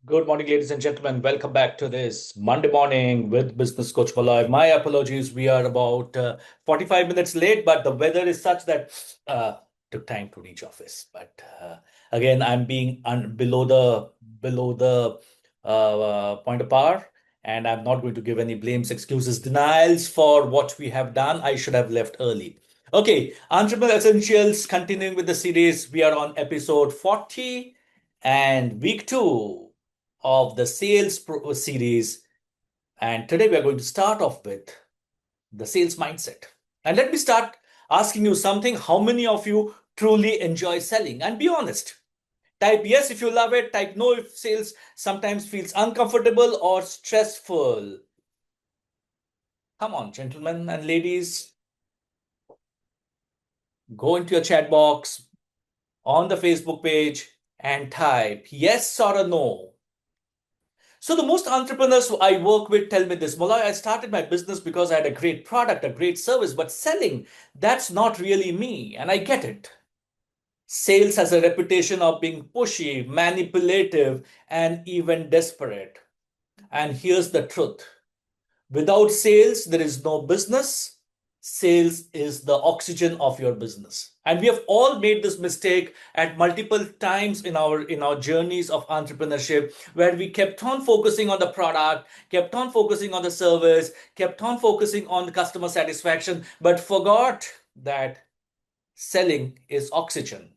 Good morning, ladies and gentlemen. Welcome back to this Monday morning with Business Coach Moloy. My apologies. We are about 45 minutes late, but the weather is such that took time to reach office. But again, I'm being below the point of power, and I'm not going to give any blames, excuses, denials for what we have done. I should have left early. Okay, Entrepreneur Essentials. Continuing with the series, we are on episode 40 and week two of the series. And today we are going to start off with the sales mindset. And let me start asking you something. How many of you truly enjoy selling? And be honest. Type yes if you love it. Type no if sales sometimes feels uncomfortable or stressful. Come on, gentlemen and ladies. Go into your chat box on the Facebook page and type yes or a no. So the most entrepreneurs who I work with tell me this, Moloy, I started my business because I had a great product, a great service, but selling, that's not really me. And I get it. Sales has a reputation of being pushy, manipulative, and even desperate. And here's the truth. Without sales, there is no business. Sales is the oxygen of your business. And we have all made this mistake at multiple times in our journeys of entrepreneurship, where we kept on focusing on the product, kept on focusing on the service, kept on focusing on the customer satisfaction, but forgot that selling is oxygen.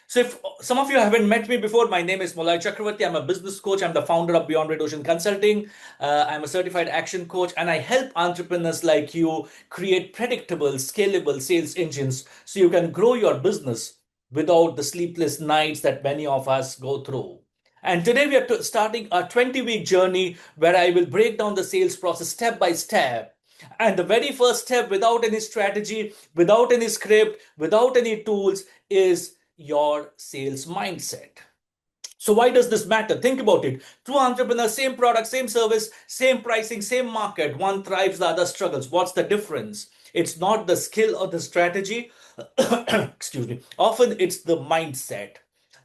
So, if some of you haven't met me before, my name is Moloy Chakravarti. I'm a business coach. I'm the founder of Beyond Red Ocean Consulting. I'm a certified action coach, and I help entrepreneurs like you create predictable, scalable sales engines so you can grow your business without the sleepless nights that many of us go through. And today we are starting a 20-week journey where I will break down the sales process step by step. And the very first step, without any strategy, without any script, without any tools, is your sales mindset. So why does this matter? Think about it. Two entrepreneurs, same product, same service, same pricing, same market. One thrives, the other struggles. What's the difference? It's not the skill or the strategy. Excuse me. Often it's the mindset.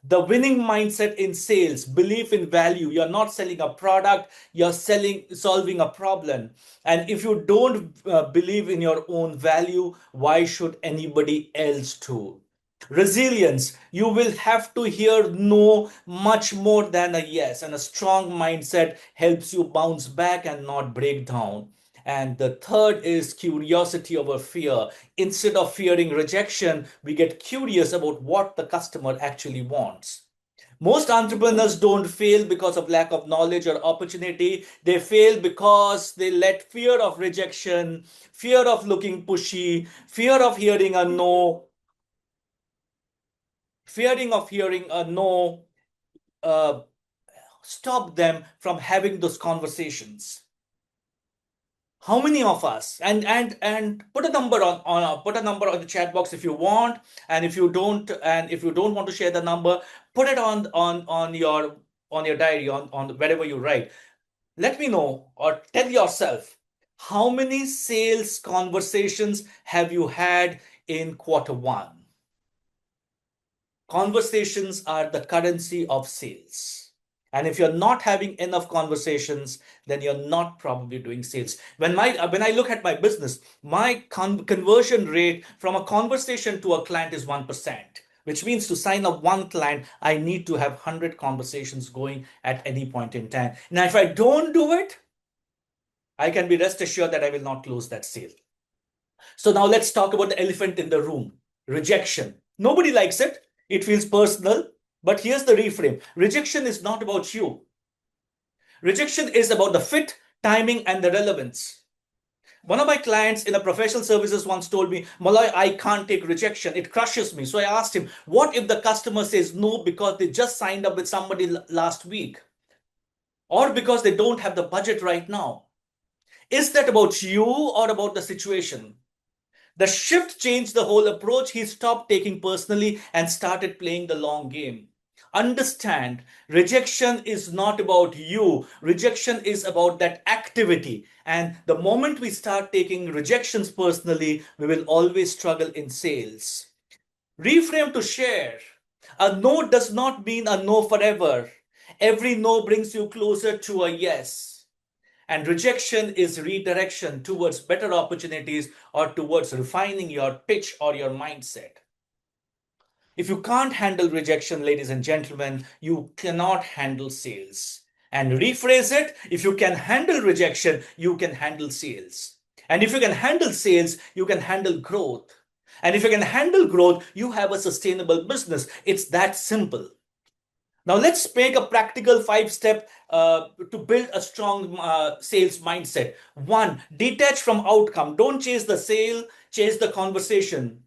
The winning mindset in sales, belief in value. You're not selling a product, you're solving a problem. And if you don't believe in your own value, why should anybody else do? Resilience, you will have to hear no much more than a yes, and a strong mindset helps you bounce back and not break down. And the third is curiosity over fear. Instead of fearing rejection, we get curious about what the customer actually wants. Most entrepreneurs don't fail because of lack of knowledge or opportunity. They fail because they let fear of rejection, fear of looking pushy, fear of hearing a no, fearing of hearing a no, uh, stop them from having those conversations. How many of us, and put a number on put a number on the chat box if you want, and if you don't want to share the number, put it on your diary, on wherever you write. Let me know, or tell yourself, how many sales conversations have you had in quarter one? Conversations are the currency of sales. And if you're not having enough conversations, then you're not probably doing sales. When I look at my business, my conversion rate from a conversation to a client is 1%, which means to sign up one client, I need to have 100 conversations going at any point in time. Now, if I don't do it, I can be rest assured that I will not close that sale. So now let's talk about the elephant in the room, rejection. Nobody likes it. It feels personal. But here's the reframe. Rejection is not about you. Rejection is about the fit, timing, and the relevance. One of my clients in a professional services once told me, Malay, I can't take rejection. It crushes me. So I asked him, what if the customer says no because they just signed up with somebody last week? Or because they don't have the budget right now? Is that about you or about the situation? The shift changed the whole approach. He stopped taking personally and started playing the long game. Understand, rejection is not about you. Rejection is about that activity. And the moment we start taking rejections personally, we will always struggle in sales. Reframe to share. A no does not mean a no forever. Every no brings you closer to a yes. And rejection is redirection towards better opportunities or towards refining your pitch or your mindset. If you can't handle rejection, ladies and gentlemen, you cannot handle sales. And rephrase it, if you can handle rejection, you can handle sales. And if you can handle sales, you can handle growth. And if you can handle growth, you have a sustainable business. It's that simple. Now let's make a practical 5 step to build a strong sales mindset. One, detach from outcome. Don't chase the sale, chase the conversation.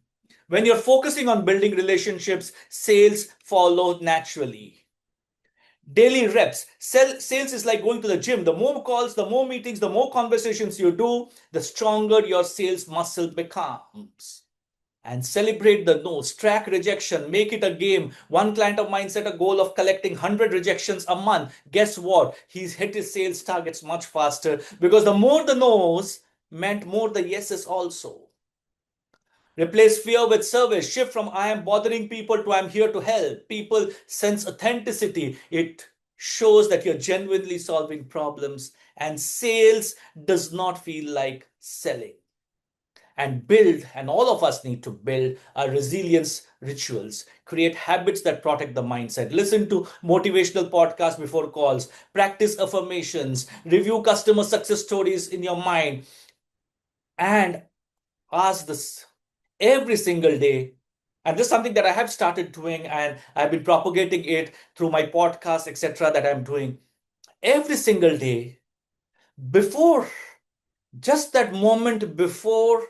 When you're focusing on building relationships, sales follow naturally. Daily reps. Sales is like going to the gym. The more calls, the more meetings, the more conversations you do, the stronger your sales muscle becomes. And celebrate the no's, track rejection, make it a game. One client of mine set a goal of collecting 100 rejections a month. Guess what? He's hit his sales targets much faster because the more the no's meant more the yeses also. Replace fear with service. Shift from I am bothering people to I'm here to help. People sense authenticity. It shows that you're genuinely solving problems, and sales does not feel like selling. And build, and all of us need to build our resilience rituals, create habits that protect the mindset, listen to motivational podcasts before calls, practice affirmations, review customer success stories in your mind, and ask this every single day. And this is something that I have started doing, and I've been propagating it through my podcast, etc., that I'm doing every single day. Before, just that moment before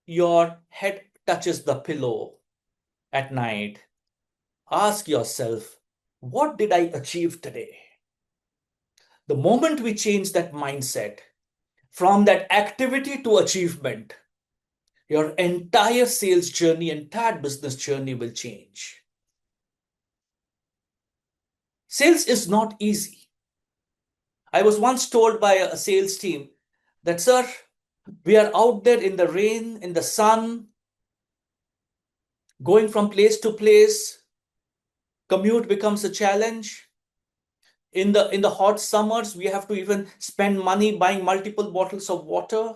your head touches the pillow at night, ask yourself, what did I achieve today? The moment we change that mindset from that activity to achievement, your entire sales journey, entire business journey will change. Sales is not easy. I was once told by a sales team that, sir, we are out there in the rain, in the sun, going from place to place. Commute becomes a challenge. In the hot summers, we have to even spend money buying multiple bottles of water.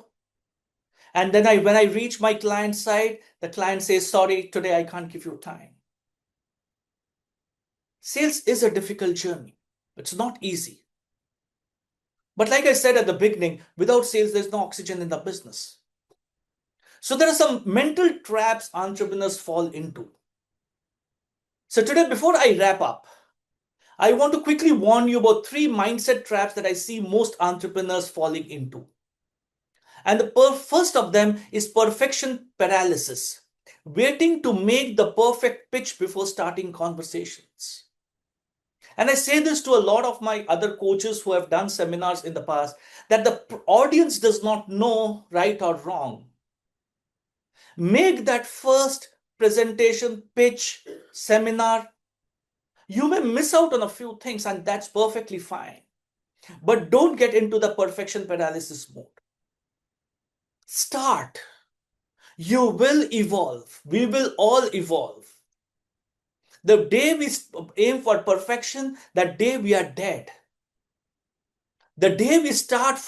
And then when I reach my client side, the client says, sorry, today I can't give you time. Sales is a difficult journey. It's not easy. But like I said at the beginning, without sales, there's no oxygen in the business. So there are some mental traps entrepreneurs fall into. So today, before I wrap up, I want to quickly warn you about 3 mindset traps that I see most entrepreneurs falling into. And the first of them is perfection paralysis, waiting to make the perfect pitch before starting conversations. And I say this to a lot of my other coaches who have done seminars in the past, that the audience does not know right or wrong. Make that first presentation, pitch, seminar. You may miss out on a few things, and that's perfectly fine. But don't get into the perfection paralysis mode. Start. You will evolve. We will all evolve. The day we aim for perfection, that day we are dead. The day we start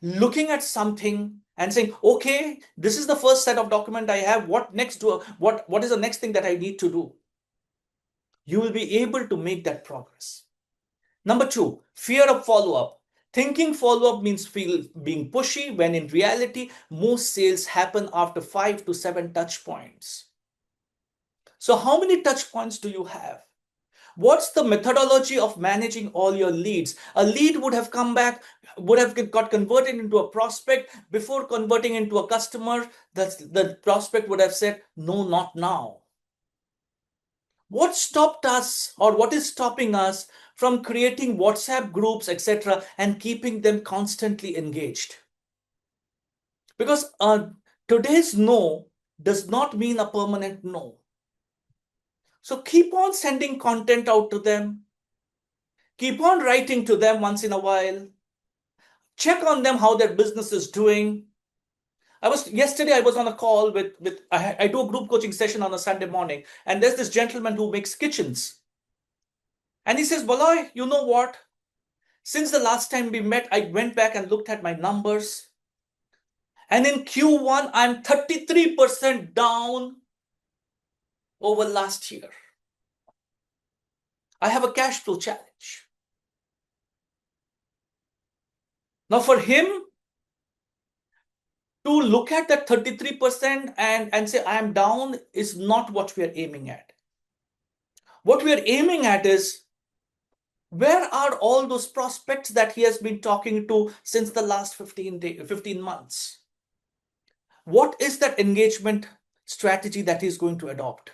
looking at something and saying, okay, this is the first set of document I have. What is the next thing that I need to do? You will be able to make that progress. Number 2, fear of follow-up. Thinking follow-up means being pushy, when in reality, most sales happen after 5 to 7 touch points. So how many touch points do you have? What's the methodology of managing all your leads? A lead would have come back, would have got converted into a prospect. Before converting into a customer, the prospect would have said, no, not now. What stopped us, or what is stopping us from creating WhatsApp groups, etc., and keeping them constantly engaged? Because today's no does not mean a permanent no. So keep on sending content out to them. Keep on writing to them once in a while. Check on them how their business is doing. Yesterday I was on a call with I do a group coaching session on a Sunday morning, and there's this gentleman who makes kitchens. And he says, Moloy, you know what? Since the last time we met, I went back and looked at my numbers. And in Q1, I'm 33% down over last year. I have a cash flow challenge. Now, for him to look at that 33% and say, I am down, is not what we are aiming at. What we are aiming at is, where are all those prospects that he has been talking to since the last 15 months? What is that engagement strategy that he's going to adopt?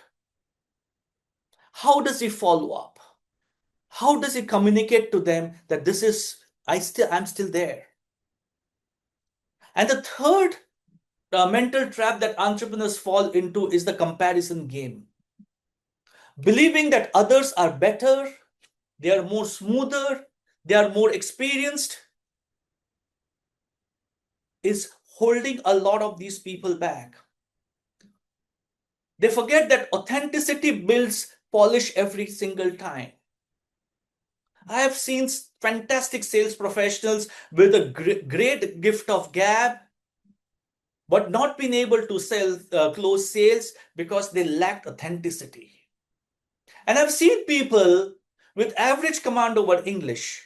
How does he follow up? How does he communicate to them that I'm still there? And the third mental trap that entrepreneurs fall into is the comparison game. Believing that others are better, they are more smoother, they are more experienced, is holding a lot of these people back. They forget that authenticity builds polish every single time. I have seen fantastic sales professionals with a great gift of gab, but not been able to close sales because they lacked authenticity. And I've seen people with average command over English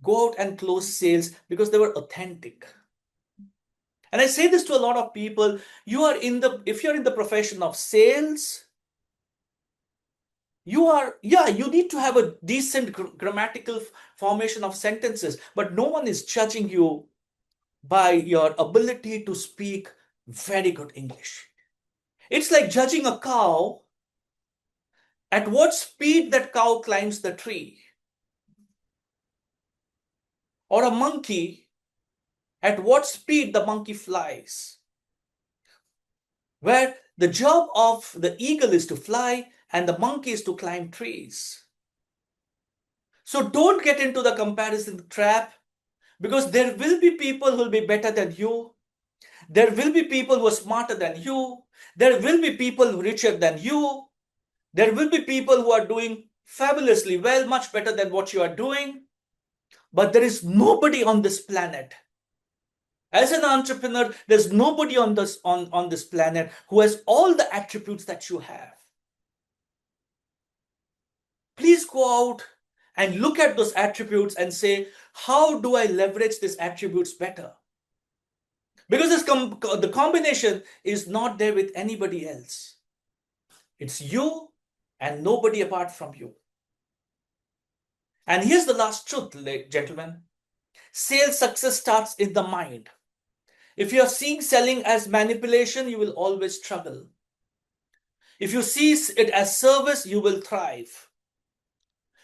go out and close sales because they were authentic. And I say this to a lot of people, if you're in the profession of sales, you need to have a decent grammatical formation of sentences, but no one is judging you by your ability to speak very good English. It's like judging a cow at what speed that cow climbs the tree, or a monkey at what speed the monkey flies, where the job of the eagle is to fly and the monkey is to climb trees. So don't get into the comparison trap, because there will be people who will be better than you. There will be people who are smarter than you. There will be people richer than you. There will be people who are doing fabulously well, much better than what you are doing. But there is nobody on this planet. As an entrepreneur, there's nobody on this planet who has all the attributes that you have. Please go out and look at those attributes and say, how do I leverage these attributes better? Because the combination is not there with anybody else. It's you and nobody apart from you. And here's the last truth, gentlemen. Sales success starts in the mind. If you're seeing selling as manipulation, you will always struggle. If you see it as service, you will thrive.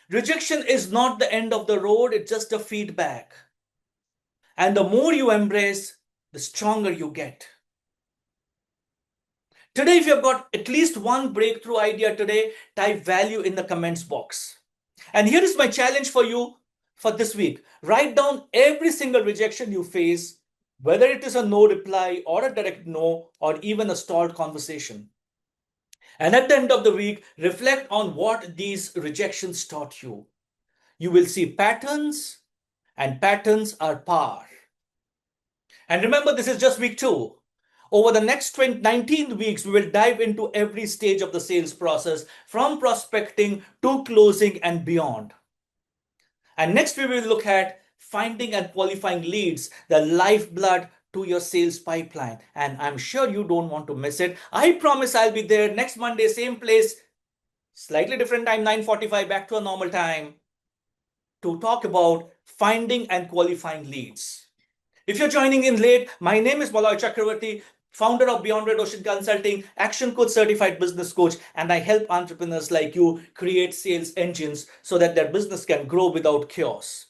Rejection is not the end of the road, it's just a feedback. And the more you embrace, the stronger you get. Today, if you've got at least one breakthrough idea today, type value in the comments box. And here is my challenge for you for this week. Write down every single rejection you face, whether it is a no reply or a direct no, or even a stalled conversation. And at the end of the week, reflect on what these rejections taught you. You will see patterns, and patterns are power. And remember, this is just week 2. Over the next 19 weeks, we will dive into every stage of the sales process, from prospecting to closing and beyond. And next, we will look at finding and qualifying leads, the lifeblood to your sales pipeline. And I'm sure you don't want to miss it. I promise I'll be there next Monday, same place, slightly different time, 9:45, back to a normal time, to talk about finding and qualifying leads. If you're joining in late, my name is Moloy Chakravarti, founder of Beyond Red Ocean Consulting, Action Coach Certified Business Coach, and I help entrepreneurs like you create sales engines so that their business can grow without chaos.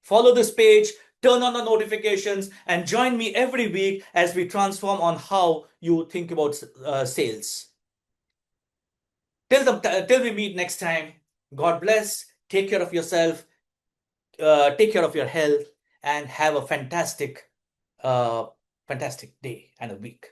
Follow this page, turn on the notifications, and join me every week as we transform on how you think about sales. Till we meet next time, God bless, take care of yourself, take care of your health, and have a fantastic day and a week.